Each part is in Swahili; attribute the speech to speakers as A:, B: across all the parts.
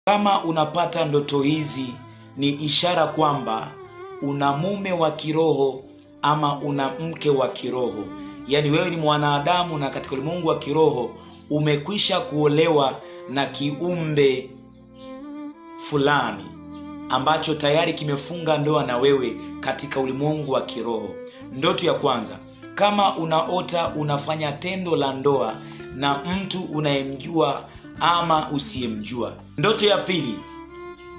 A: Kama unapata ndoto hizi ni ishara kwamba una mume wa kiroho ama una mke wa kiroho. Yaani wewe ni mwanadamu na katika ulimwengu wa kiroho umekwisha kuolewa na kiumbe fulani ambacho tayari kimefunga ndoa na wewe katika ulimwengu wa kiroho. Ndoto ya kwanza, kama unaota unafanya tendo la ndoa na mtu unayemjua ama usiyemjua. Ndoto ya pili,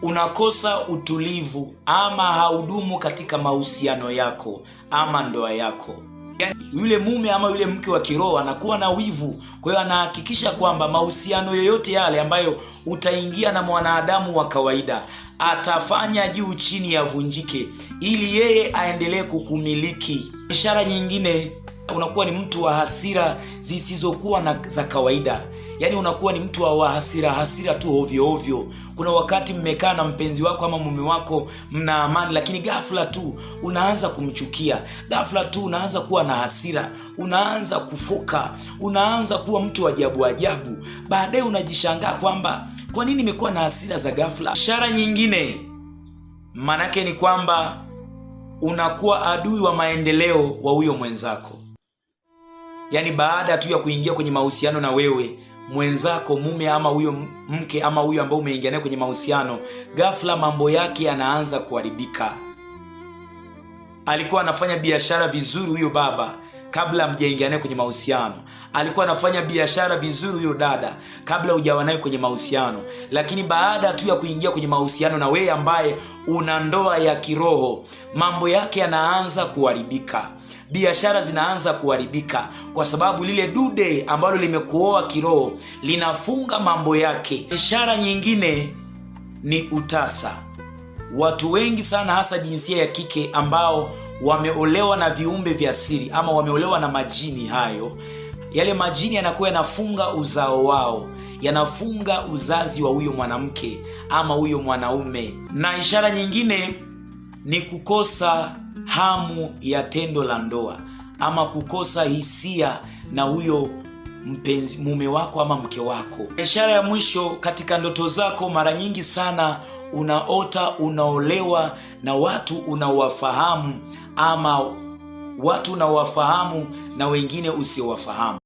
A: unakosa utulivu ama haudumu katika mahusiano yako ama ndoa yako. Yani, yule mume ama yule mke wa kiroho anakuwa na wivu, kwa hiyo anahakikisha kwamba mahusiano yoyote yale ambayo utaingia na mwanadamu wa kawaida atafanya juu chini yavunjike ili yeye aendelee kukumiliki. Ishara nyingine, unakuwa ni mtu wa hasira zisizokuwa za kawaida. Yaani unakuwa ni mtu wa hasira tu ovyo ovyo. Kuna wakati mmekaa na mpenzi wako ama mume wako mna amani, lakini ghafla tu unaanza kumchukia. Ghafla tu unaanza kuwa na hasira, unaanza kufoka, unaanza kuwa mtu wa ajabu. Baadaye unajishangaa kwamba kwa nini nimekuwa na hasira za ghafla. Ishara nyingine manake ni kwamba unakuwa adui wa maendeleo wa huyo mwenzako. Yaani baada tu ya kuingia kwenye mahusiano na wewe, mwenzako mume ama huyo mke ama huyo ambao umeingia naye kwenye mahusiano, ghafla mambo yake yanaanza kuharibika. Alikuwa anafanya biashara vizuri huyo baba kabla mjaingia naye kwenye mahusiano. Alikuwa anafanya biashara vizuri huyo dada kabla hujawa naye kwenye mahusiano. Lakini baada tu ya kuingia kwenye mahusiano na wewe ambaye una ndoa ya kiroho, mambo yake yanaanza kuharibika. Biashara zinaanza kuharibika kwa sababu lile dude ambalo limekuoa kiroho linafunga mambo yake. Ishara nyingine ni utasa. Watu wengi sana hasa jinsia ya kike ambao wameolewa na viumbe vya siri ama wameolewa na majini hayo, yale majini yanakuwa yanafunga uzao wao, yanafunga uzazi wa huyo mwanamke ama huyo mwanaume. Na ishara nyingine ni kukosa hamu ya tendo la ndoa ama kukosa hisia na huyo mpenzi mume wako ama mke wako. Ishara ya mwisho, katika ndoto zako mara nyingi sana unaota unaolewa na watu unaowafahamu ama watu unaowafahamu na wengine usiowafahamu.